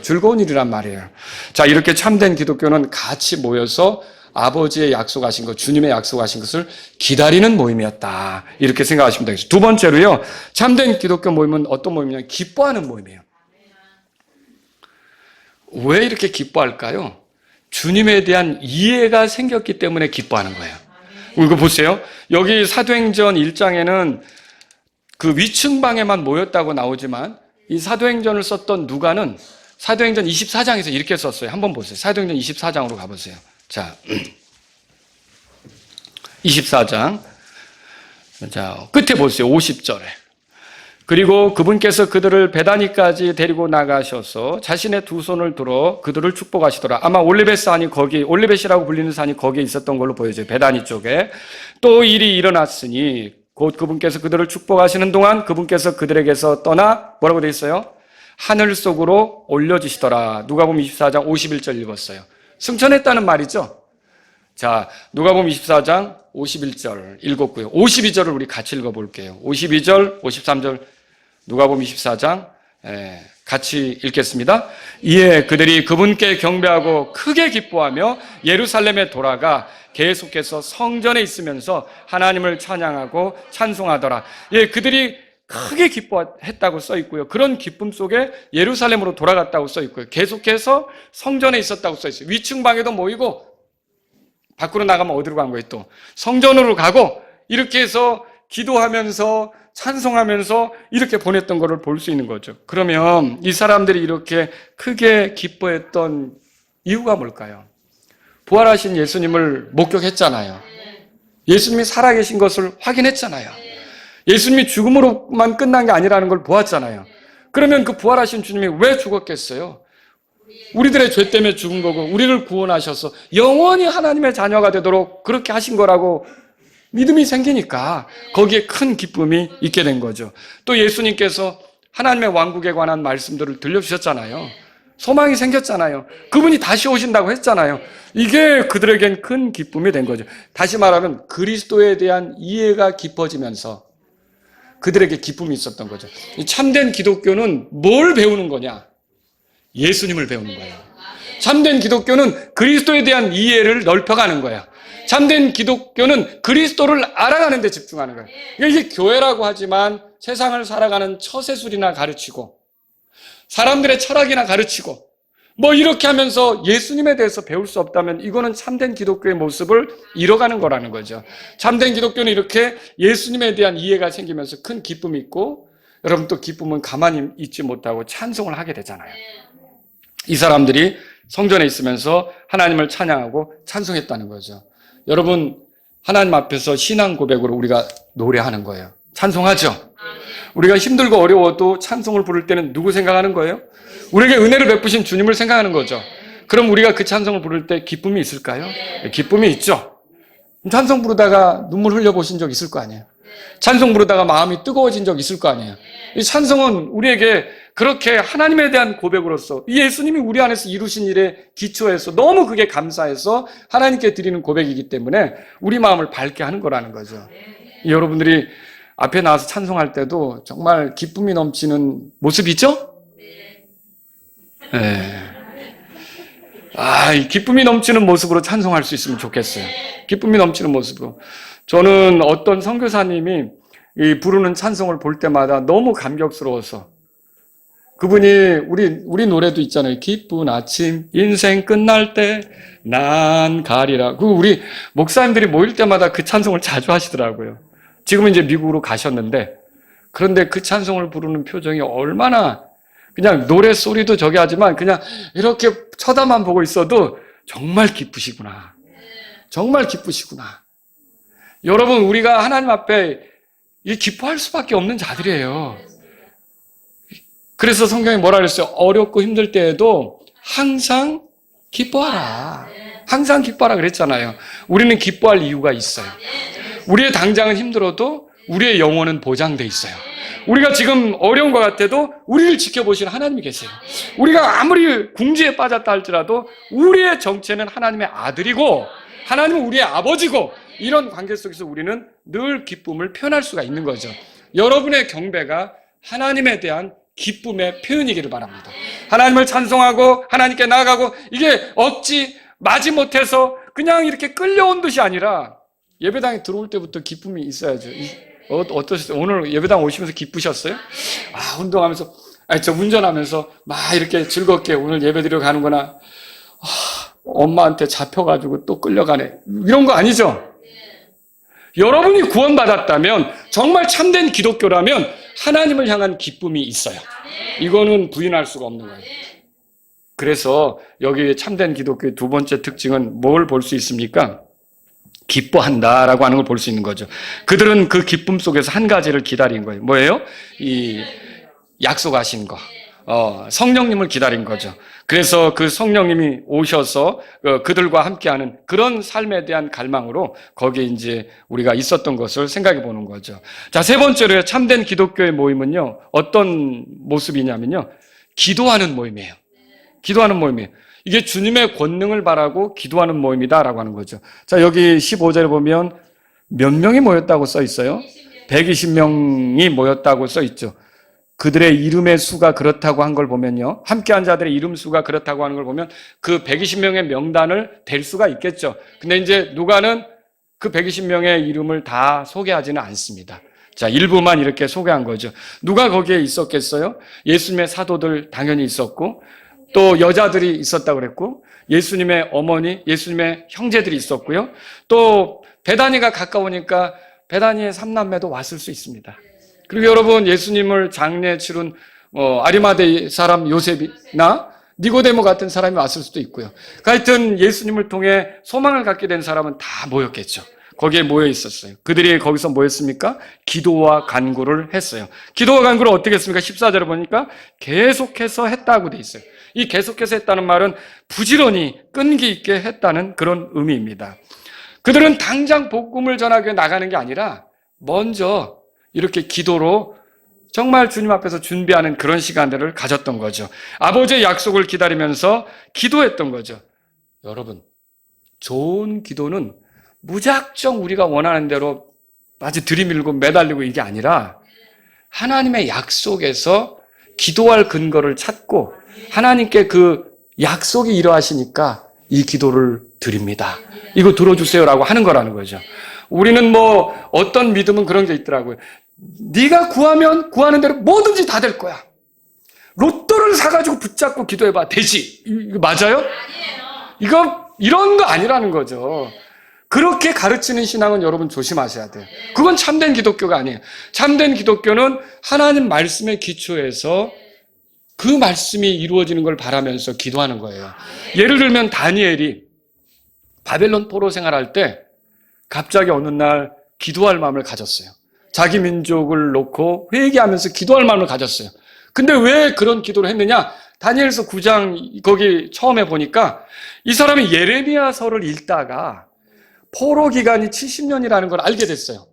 즐거운 일이란 말이에요. 자, 이렇게 참된 기독교는 같이 모여서 아버지의 약속하신 것, 주님의 약속하신 것을 기다리는 모임이었다. 이렇게 생각하시면 되겠습니다. 두 번째로요, 참된 기독교 모임은 어떤 모임이냐면 기뻐하는 모임이에요. 왜 이렇게 기뻐할까요? 주님에 대한 이해가 생겼기 때문에 기뻐하는 거예요. 이거 보세요. 여기 사도행전 1장에는 그 위층방에만 모였다고 나오지만 이 사도행전을 썼던 누가는 사도행전 24장에서 이렇게 썼어요. 한번 보세요. 사도행전 24장으로 가보세요. 자, 24장. 자, 끝에 보세요. 50절에. 그리고 그분께서 그들을 베다니까지 데리고 나가셔서 자신의 두 손을 들어 그들을 축복하시더라. 아마 올리벳 산이 올리벳이라고 불리는 산이 거기에 있었던 걸로 보여져요. 베다니 쪽에. 또 일이 일어났으니 곧 그분께서 그들을 축복하시는 동안 그분께서 그들에게서 떠나 뭐라고 되어 있어요? 하늘 속으로 올려주시더라. 누가복음 24장 51절 읽었어요. 승천했다는 말이죠. 자, 누가복음 24장 51절 읽었고요. 52절을 우리 같이 읽어볼게요. 52절, 53절 누가복음 24장 같이 읽겠습니다. 이에 그들이 그분께 경배하고 크게 기뻐하며 예루살렘에 돌아가 계속해서 성전에 있으면서 하나님을 찬양하고 찬송하더라. 예, 그들이 크게 기뻐했다고 써 있고요. 그런 기쁨 속에 예루살렘으로 돌아갔다고 써 있고요. 계속해서 성전에 있었다고 써 있어요. 위층방에도 모이고 밖으로 나가면 어디로 간 거예요? 또 성전으로 가고 이렇게 해서 기도하면서 찬송하면서 이렇게 보냈던 것을 볼 수 있는 거죠. 그러면 이 사람들이 이렇게 크게 기뻐했던 이유가 뭘까요? 부활하신 예수님을 목격했잖아요. 예수님이 살아계신 것을 확인했잖아요. 예수님이 죽음으로만 끝난 게 아니라는 걸 보았잖아요. 그러면 그 부활하신 주님이 왜 죽었겠어요? 우리들의 죄 때문에 죽은 거고 우리를 구원하셔서 영원히 하나님의 자녀가 되도록 그렇게 하신 거라고 믿음이 생기니까 거기에 큰 기쁨이 있게 된 거죠. 또 예수님께서 하나님의 왕국에 관한 말씀들을 들려주셨잖아요. 소망이 생겼잖아요. 그분이 다시 오신다고 했잖아요. 이게 그들에겐 큰 기쁨이 된 거죠. 다시 말하면 그리스도에 대한 이해가 깊어지면서 그들에게 기쁨이 있었던 거죠. 이 참된 기독교는 뭘 배우는 거냐? 예수님을 배우는 거예요. 참된 기독교는 그리스도에 대한 이해를 넓혀가는 거야. 참된 기독교는 그리스도를 알아가는 데 집중하는 거예요. 이게 교회라고 하지만 세상을 살아가는 처세술이나 가르치고 사람들의 철학이나 가르치고 뭐 이렇게 하면서 예수님에 대해서 배울 수 없다면 이거는 참된 기독교의 모습을 잃어가는 거라는 거죠. 참된 기독교는 이렇게 예수님에 대한 이해가 생기면서 큰 기쁨이 있고, 여러분 또 기쁨은 가만히 있지 못하고 찬송을 하게 되잖아요. 이 사람들이 성전에 있으면서 하나님을 찬양하고 찬송했다는 거죠. 여러분, 하나님 앞에서 신앙 고백으로 우리가 노래하는 거예요. 찬송하죠? 우리가 힘들고 어려워도 찬송을 부를 때는 누구 생각하는 거예요? 우리에게 은혜를 베푸신 주님을 생각하는 거죠. 그럼 우리가 그 찬송을 부를 때 기쁨이 있을까요? 기쁨이 있죠. 찬송 부르다가 눈물 흘려보신 적 있을 거 아니에요? 찬송 부르다가 마음이 뜨거워진 적 있을 거 아니에요? 이 찬송은 우리에게 그렇게 하나님에 대한 고백으로서 예수님이 우리 안에서 이루신 일에 기초해서 너무 그게 감사해서 하나님께 드리는 고백이기 때문에 우리 마음을 밝게 하는 거라는 거죠. 여러분들이 앞에 나와서 찬송할 때도 정말 기쁨이 넘치는 모습이죠? 네. 이 기쁨이 넘치는 모습으로 찬송할 수 있으면 좋겠어요. 기쁨이 넘치는 모습으로. 저는 어떤 선교사님이 이 부르는 찬송을 볼 때마다 너무 감격스러워서, 그분이 우리 노래도 있잖아요. 기쁜 아침 인생 끝날 때 난 가리라. 우리 목사님들이 모일 때마다 그 찬송을 자주 하시더라고요. 지금은 이제 미국으로 가셨는데, 그런데 그 찬송을 부르는 표정이 얼마나, 그냥 노래 소리도 저기 하지만 그냥 이렇게 쳐다만 보고 있어도 정말 기쁘시구나. 정말 기쁘시구나. 여러분, 우리가 하나님 앞에 기뻐할 수밖에 없는 자들이에요. 그래서 성경이 뭐라 그랬어요? 어렵고 힘들 때에도 항상 기뻐하라. 항상 기뻐하라 그랬잖아요. 우리는 기뻐할 이유가 있어요. 우리의 당장은 힘들어도 우리의 영혼은 보장돼 있어요. 우리가 지금 어려운 것 같아도 우리를 지켜보시는 하나님이 계세요. 우리가 아무리 궁지에 빠졌다 할지라도 우리의 정체는 하나님의 아들이고 하나님은 우리의 아버지고, 이런 관계 속에서 우리는 늘 기쁨을 표현할 수가 있는 거죠. 여러분의 경배가 하나님에 대한 기쁨의 표현이기를 바랍니다. 하나님을 찬송하고 하나님께 나아가고, 이게 어찌 마지못해서 그냥 이렇게 끌려온 듯이 아니라 예배당에 들어올 때부터 기쁨이 있어야죠. 어떠셨어요? 오늘 예배당 오시면서 기쁘셨어요? 운동하면서, 저 운전하면서 막 이렇게 즐겁게 오늘 예배 드리러 가는구나. 엄마한테 잡혀가지고 또 끌려가네. 이런 거 아니죠? 여러분이 구원받았다면, 정말 참된 기독교라면 하나님을 향한 기쁨이 있어요. 이거는 부인할 수가 없는 거예요. 그래서 여기 참된 기독교의 두 번째 특징은 뭘 볼 수 있습니까? 기뻐한다라고 하는 걸 볼 수 있는 거죠. 그들은 그 기쁨 속에서 한 가지를 기다린 거예요. 뭐예요? 이 약속하신 거. 성령님을 기다린 거죠. 그래서 그 성령님이 오셔서 그들과 함께하는 그런 삶에 대한 갈망으로 거기에 이제 우리가 있었던 것을 생각해 보는 거죠. 자, 세 번째로 참된 기독교의 모임은요, 어떤 모습이냐면요, 기도하는 모임이에요. 기도하는 모임이에요. 이게 주님의 권능을 바라고 기도하는 모임이다라고 하는 거죠. 자, 여기 15절에 보면 몇 명이 모였다고 써 있어요? 120명이 모였다고 써 있죠. 그들의 이름의 수가 그렇다고 한 걸 보면요, 함께한 자들의 이름 수가 그렇다고 하는 걸 보면 그 120명의 명단을 댈 수가 있겠죠. 근데 이제 누가는 그 120명의 이름을 다 소개하지는 않습니다. 자, 일부만 이렇게 소개한 거죠. 누가 거기에 있었겠어요? 예수님의 사도들 당연히 있었고, 또 여자들이 있었다고 그랬고, 예수님의 어머니, 예수님의 형제들이 있었고요. 또 베다니가 가까우니까 베다니의 삼남매도 왔을 수 있습니다. 그리고 여러분, 예수님을 장례 치른 아리마대 사람 요셉이나 니고데모 같은 사람이 왔을 수도 있고요. 하여튼 예수님을 통해 소망을 갖게 된 사람은 다 모였겠죠. 거기에 모여 있었어요. 그들이 거기서 뭐였습니까? 기도와 간구를 했어요. 기도와 간구를 어떻게 했습니까? 14절에 보니까 계속해서 했다고 돼 있어요. 이 계속해서 했다는 말은 부지런히 끈기 있게 했다는 그런 의미입니다. 그들은 당장 복음을 전하기 위해 나가는 게 아니라 먼저 이렇게 기도로 정말 주님 앞에서 준비하는 그런 시간들을 가졌던 거죠. 아버지의 약속을 기다리면서 기도했던 거죠. 여러분, 좋은 기도는 무작정 우리가 원하는 대로 아주 들이밀고 매달리고 이게 아니라 하나님의 약속에서 기도할 근거를 찾고 하나님께 그 약속이 이러하시니까 이 기도를 드립니다. 이거 들어주세요라고 하는 거라는 거죠. 우리는 뭐 어떤 믿음은 그런 게 있더라고요. 네가 구하면 구하는 대로 뭐든지 다 될 거야. 로또를 사가지고 붙잡고 기도해봐. 되지. 이거 맞아요? 이거 이런 거 아니라는 거죠. 그렇게 가르치는 신앙은 여러분 조심하셔야 돼요. 그건 참된 기독교가 아니에요. 참된 기독교는 하나님 말씀의 기초에서 그 말씀이 이루어지는 걸 바라면서 기도하는 거예요. 예를 들면 다니엘이 바벨론 포로 생활할 때 갑자기 어느 날 기도할 마음을 가졌어요. 자기 민족을 놓고 회개하면서 기도할 마음을 가졌어요. 근데 왜 그런 기도를 했느냐? 다니엘서 9장 거기 처음에 보니까 이 사람이 예레미야서를 읽다가 포로 기간이 70년이라는 걸 알게 됐어요.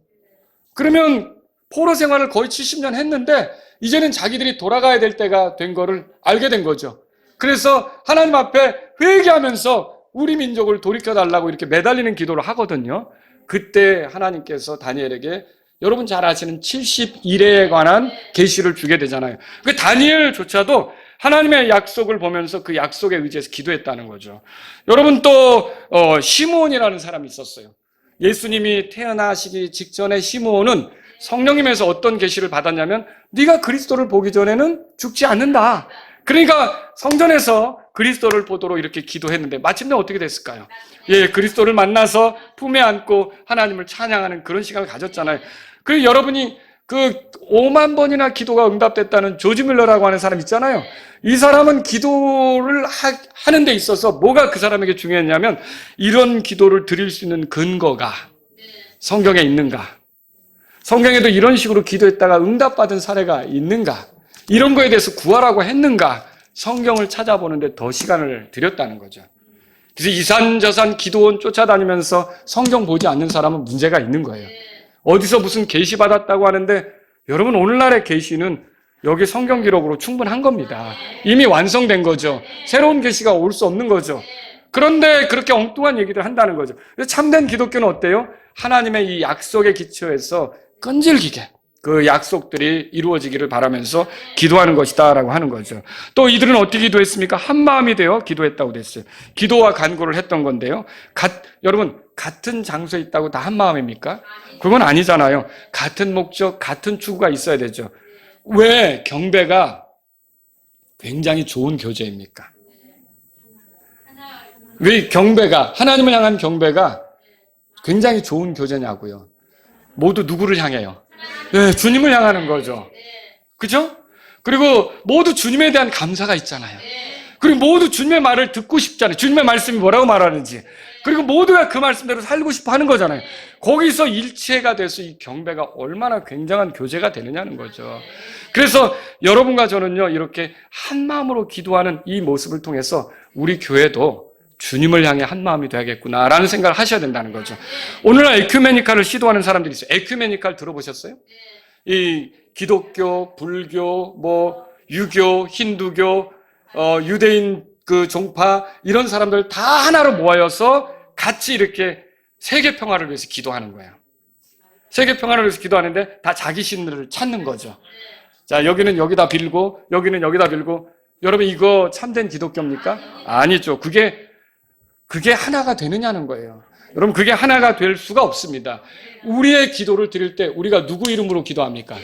그러면 포로 생활을 거의 70년 했는데 이제는 자기들이 돌아가야 될 때가 된 거를 알게 된 거죠. 그래서 하나님 앞에 회개하면서 우리 민족을 돌이켜달라고 이렇게 매달리는 기도를 하거든요. 그때 하나님께서 다니엘에게 여러분 잘 아시는 71회에 관한 계시를 주게 되잖아요. 그 다니엘조차도 하나님의 약속을 보면서 그 약속에 의지해서 기도했다는 거죠. 여러분 또 시므온이라는 사람이 있었어요. 예수님이 태어나시기 직전에 시므온은 성령님에서 어떤 계시를 받았냐면 네가 그리스도를 보기 전에는 죽지 않는다. 그러니까 성전에서 그리스도를 보도록 이렇게 기도했는데 마침내 어떻게 됐을까요? 그리스도를 만나서 품에 안고 하나님을 찬양하는 그런 시간을 가졌잖아요. 그리고 여러분이 그 5만 번이나 기도가 응답됐다는 조지 밀러라고 하는 사람 있잖아요. 이 사람은 기도를 하는 데 있어서 뭐가 그 사람에게 중요했냐면 이런 기도를 드릴 수 있는 근거가 성경에 있는가? 성경에도 이런 식으로 기도했다가 응답받은 사례가 있는가? 이런 거에 대해서 구하라고 했는가? 성경을 찾아보는데 더 시간을 들였다는 거죠. 그래서 이산저산 기도원 쫓아다니면서 성경 보지 않는 사람은 문제가 있는 거예요. 어디서 무슨 계시 받았다고 하는데 여러분 오늘날의 계시는 여기 성경 기록으로 충분한 겁니다. 이미 완성된 거죠. 새로운 계시가 올 수 없는 거죠. 그런데 그렇게 엉뚱한 얘기를 한다는 거죠. 참된 기독교는 어때요? 하나님의 이 약속의 기초에서 끈질기게 그 약속들이 이루어지기를 바라면서 기도하는 것이다 라고 하는 거죠. 또 이들은 어떻게 기도했습니까? 한 마음이 되어 기도했다고 됐어요. 기도와 간구를 했던 건데요. 여러분 같은 장소에 있다고 다 한 마음입니까? 그건 아니잖아요. 같은 목적, 같은 추구가 있어야 되죠. 왜 경배가 굉장히 좋은 교제입니까? 왜 경배가, 하나님을 향한 경배가 굉장히 좋은 교제냐고요. 모두 누구를 향해요? 네, 주님을 향하는 거죠. 그죠? 그리고 모두 주님에 대한 감사가 있잖아요. 그리고 모두 주님의 말을 듣고 싶잖아요. 주님의 말씀이 뭐라고 말하는지. 그리고 모두가 그 말씀대로 살고 싶어 하는 거잖아요. 거기서 일체가 돼서 이 경배가 얼마나 굉장한 교제가 되느냐는 거죠. 그래서 여러분과 저는요, 이렇게 한 마음으로 기도하는 이 모습을 통해서 우리 교회도 주님을 향해 한 마음이 되야겠구나라는 생각을 하셔야 된다는 거죠. 오늘날 에큐메니칼을 시도하는 사람들이 있어요. 에큐메니칼 들어보셨어요? 이 기독교, 불교, 유교, 힌두교, 유대인 그 종파 이런 사람들 다 하나로 모여서 같이 이렇게 세계 평화를 위해서 기도하는 거예요. 세계 평화를 위해서 기도하는데 다 자기 신들을 찾는 거죠. 자, 여기는 여기다 빌고 여기는 여기다 빌고 여러분 이거 참된 기독교입니까? 아니죠. 그게 하나가 되느냐는 거예요. 여러분 그게 하나가 될 수가 없습니다. 우리의 기도를 드릴 때 우리가 누구 이름으로 기도합니까?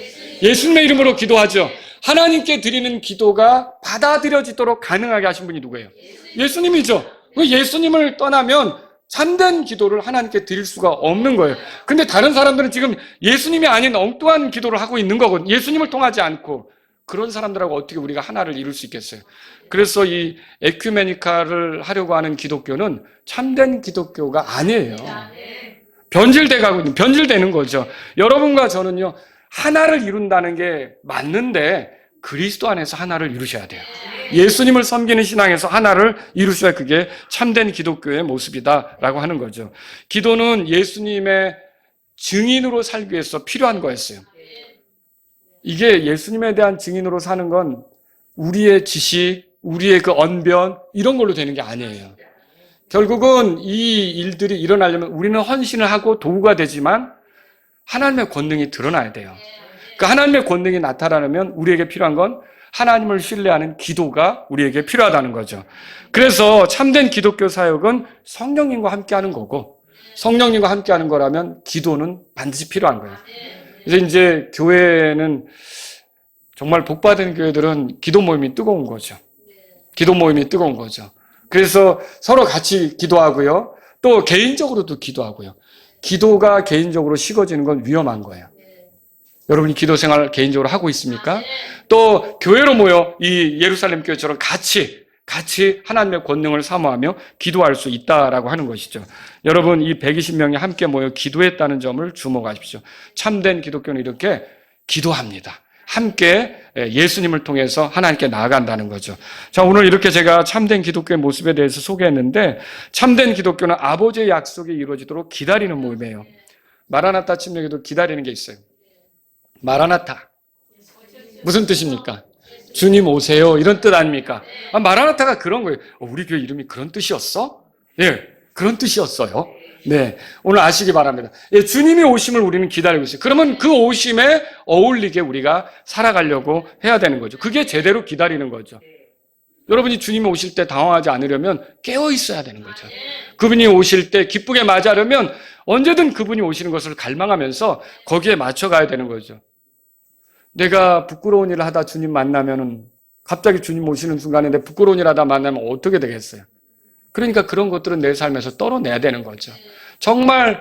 예수님의 이름으로 기도하죠. 하나님께 드리는 기도가 받아들여지도록 가능하게 하신 분이 누구예요? 예수님이죠. 예수님을 떠나면 참된 기도를 하나님께 드릴 수가 없는 거예요. 근데 다른 사람들은 지금 예수님이 아닌 엉뚱한 기도를 하고 있는 거거든요. 예수님을 통하지 않고. 그런 사람들하고 어떻게 우리가 하나를 이룰 수 있겠어요? 그래서 이 에큐메니칼을 하려고 하는 기독교는 참된 기독교가 아니에요. 변질되는 거죠. 여러분과 저는요, 하나를 이룬다는 게 맞는데 그리스도 안에서 하나를 이루셔야 돼요. 예수님을 섬기는 신앙에서 하나를 이루셔야 그게 참된 기독교의 모습이다라고 하는 거죠. 기도는 예수님의 증인으로 살기 위해서 필요한 거였어요. 이게 예수님에 대한 증인으로 사는 건 우리의 지식, 우리의 그 언변 이런 걸로 되는 게 아니에요. 결국은 이 일들이 일어나려면 우리는 헌신을 하고 도구가 되지만 하나님의 권능이 드러나야 돼요. 그 하나님의 권능이 나타나려면 우리에게 필요한 건 하나님을 신뢰하는 기도가 우리에게 필요하다는 거죠. 그래서 참된 기독교 사역은 성령님과 함께하는 거고, 성령님과 함께하는 거라면 기도는 반드시 필요한 거예요. 그래서 이제 교회는 정말 복받은 교회들은 기도 모임이 뜨거운 거죠. 기도 모임이 뜨거운 거죠. 그래서 서로 같이 기도하고요. 또 개인적으로도 기도하고요. 기도가 개인적으로 식어지는 건 위험한 거예요. 여러분이 기도 생활 개인적으로 하고 있습니까? 또 교회로 모여 이 예루살렘 교회처럼 같이 하나님의 권능을 사모하며 기도할 수 있다라고 하는 것이죠. 여러분 이 120명이 함께 모여 기도했다는 점을 주목하십시오. 참된 기독교는 이렇게 기도합니다. 함께 예수님을 통해서 하나님께 나아간다는 거죠. 자, 오늘 이렇게 제가 참된 기독교의 모습에 대해서 소개했는데, 참된 기독교는 아버지의 약속이 이루어지도록 기다리는 모임이에요. 마라나타 침례기도 기다리는 게 있어요. 마라나타 무슨 뜻입니까? 주님 오세요 이런 뜻 아닙니까? 마라나타가 그런 거예요. 우리 교회 이름이 그런 뜻이었어? 예, 그런 뜻이었어요. 네, 오늘 아시기 바랍니다. 예, 주님이 오심을 우리는 기다리고 있어요. 그러면 그 오심에 어울리게 우리가 살아가려고 해야 되는 거죠. 그게 제대로 기다리는 거죠. 여러분이 주님이 오실 때 당황하지 않으려면 깨어 있어야 되는 거죠. 그분이 오실 때 기쁘게 맞이하려면 언제든 그분이 오시는 것을 갈망하면서 거기에 맞춰가야 되는 거죠. 내가 부끄러운 일을 하다 주님 만나면은 갑자기 주님 오시는 순간에 내 부끄러운 일 하다 만나면 어떻게 되겠어요? 그러니까 그런 것들은 내 삶에서 떨어내야 되는 거죠. 정말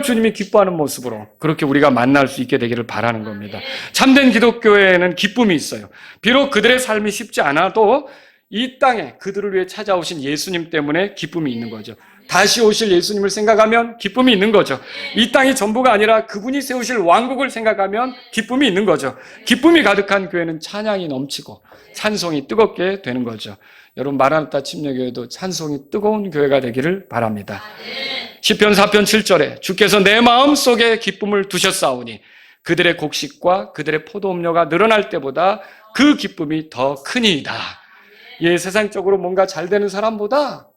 주님이 기뻐하는 모습으로 그렇게 우리가 만날 수 있게 되기를 바라는 겁니다. 참된 기독교에는 기쁨이 있어요. 비록 그들의 삶이 쉽지 않아도 이 땅에 그들을 위해 찾아오신 예수님 때문에 기쁨이 있는 거죠. 다시 오실 예수님을 생각하면 기쁨이 있는 거죠. 이 땅이 전부가 아니라 그분이 세우실 왕국을 생각하면 기쁨이 있는 거죠. 기쁨이 가득한 교회는 찬양이 넘치고 찬송이 뜨겁게 되는 거죠. 여러분 마라나타 침례교회도 찬송이 뜨거운 교회가 되기를 바랍니다. 시편 4편 7절에 주께서 내 마음속에 기쁨을 두셨사오니 그들의 곡식과 그들의 포도음료가 늘어날 때보다 그 기쁨이 더 크니이다. 예, 세상적으로 뭔가 잘 되는 사람보다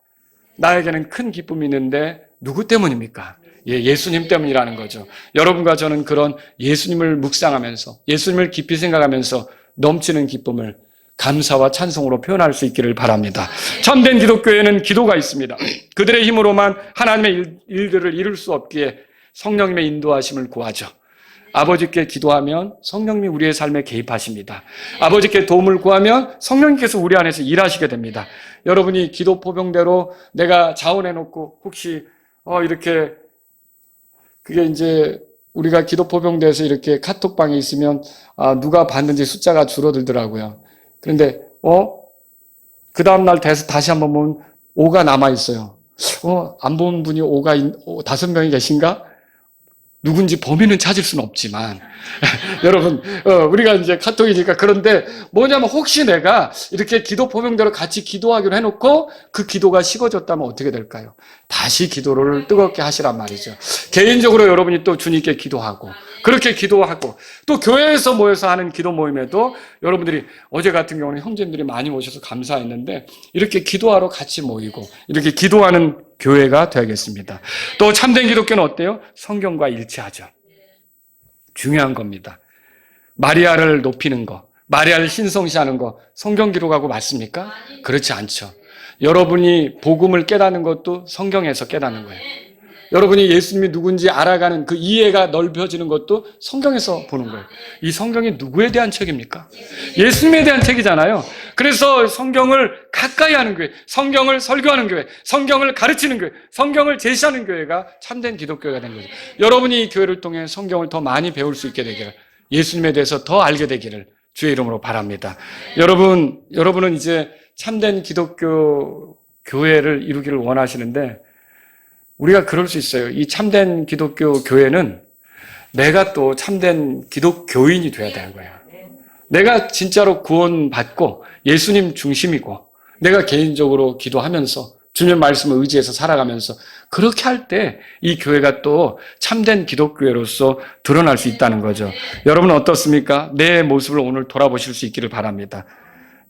나에게는 큰 기쁨이 있는데 누구 때문입니까? 예, 예수님 때문이라는 거죠. 여러분과 저는 그런 예수님을 묵상하면서 예수님을 깊이 생각하면서 넘치는 기쁨을 감사와 찬송으로 표현할 수 있기를 바랍니다. 참된 기독교에는 기도가 있습니다. 그들의 힘으로만 하나님의 일들을 이룰 수 없기에 성령님의 인도하심을 구하죠. 아버지께 기도하면 성령님이 우리의 삶에 개입하십니다. 아버지께 도움을 구하면 성령님께서 우리 안에서 일하시게 됩니다. 여러분이 기도 포병대로 내가 자원해놓고 혹시 이렇게 그게 이제 우리가 기도 포병대에서 이렇게 카톡방에 있으면 누가 봤는지 숫자가 줄어들더라고요. 그런데 그 다음날 돼서 다시 한번 보면 5가 남아있어요. 안 본 분이 5명이 계신가? 누군지 범인은 찾을 수는 없지만 여러분 우리가 이제 카톡이니까 그런데 뭐냐면 혹시 내가 이렇게 기도 포병대로 같이 기도하기로 해놓고 그 기도가 식어졌다면 어떻게 될까요? 다시 기도를 뜨겁게 하시란 말이죠. 개인적으로 여러분이 또 주님께 기도하고 그렇게 기도하고 또 교회에서 모여서 하는 기도 모임에도 여러분들이 어제 같은 경우는 형제님들이 많이 오셔서 감사했는데 이렇게 기도하러 같이 모이고 이렇게 기도하는 교회가 되겠습니다. 또 참된 기독교는 어때요? 성경과 일치하죠. 중요한 겁니다. 마리아를 높이는 거, 마리아를 신성시하는 거 성경 기록하고 맞습니까? 그렇지 않죠. 여러분이 복음을 깨닫는 것도 성경에서 깨닫는 거예요. 여러분이 예수님이 누군지 알아가는 그 이해가 넓혀지는 것도 성경에서 보는 거예요. 이 성경이 누구에 대한 책입니까? 예수님에 대한 책이잖아요. 그래서 성경을 가까이 하는 교회, 성경을 설교하는 교회, 성경을 가르치는 교회, 성경을 제시하는 교회가 참된 기독교가 된 거죠. 여러분이 이 교회를 통해 성경을 더 많이 배울 수 있게 되기를, 예수님에 대해서 더 알게 되기를 주의 이름으로 바랍니다. 여러분은 이제 참된 기독교 교회를 이루기를 원하시는데 우리가 그럴 수 있어요. 이 참된 기독교 교회는 내가 또 참된 기독교인이 돼야 되는 거예요. 내가 진짜로 구원받고 예수님 중심이고 내가 개인적으로 기도하면서 주님의 말씀을 의지해서 살아가면서 그렇게 할 때 이 교회가 또 참된 기독교회로서 드러날 수 있다는 거죠. 여러분은 어떻습니까? 내 모습을 오늘 돌아보실 수 있기를 바랍니다.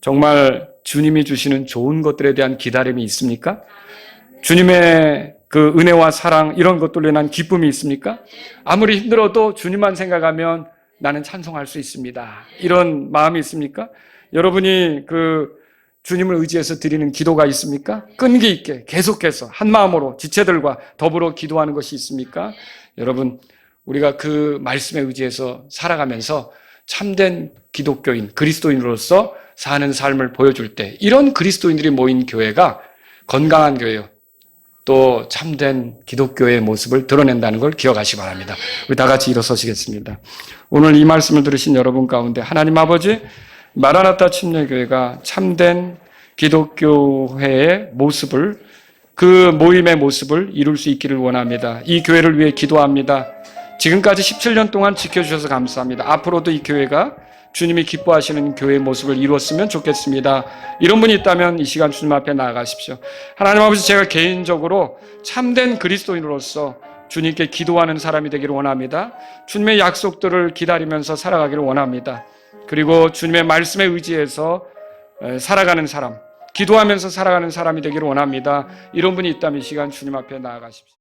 정말 주님이 주시는 좋은 것들에 대한 기다림이 있습니까? 주님의 그 은혜와 사랑 이런 것들로 인한 기쁨이 있습니까? 아무리 힘들어도 주님만 생각하면 나는 찬송할 수 있습니다. 이런 마음이 있습니까? 여러분이 주님을 의지해서 드리는 기도가 있습니까? 끈기 있게 계속해서 한 마음으로 지체들과 더불어 기도하는 것이 있습니까? 여러분, 우리가 그 말씀에 의지해서 살아가면서 참된 기독교인, 그리스도인으로서 사는 삶을 보여줄 때 이런 그리스도인들이 모인 교회가 건강한 교회요. 또 참된 기독교의 모습을 드러낸다는 걸 기억하시기 바랍니다. 우리 다 같이 일어서시겠습니다. 오늘 이 말씀을 들으신 여러분 가운데 하나님 아버지, 마라나타 침례교회가 참된 기독교회의 모습을, 그 모임의 모습을 이룰 수 있기를 원합니다. 이 교회를 위해 기도합니다. 지금까지 17년 동안 지켜주셔서 감사합니다. 앞으로도 이 교회가 주님이 기뻐하시는 교회의 모습을 이루었으면 좋겠습니다. 이런 분이 있다면 이 시간 주님 앞에 나아가십시오. 하나님 아버지, 제가 개인적으로 참된 그리스도인으로서 주님께 기도하는 사람이 되기를 원합니다. 주님의 약속들을 기다리면서 살아가기를 원합니다. 그리고 주님의 말씀에 의지해서 살아가는 사람, 기도하면서 살아가는 사람이 되기를 원합니다. 이런 분이 있다면 이 시간 주님 앞에 나아가십시오.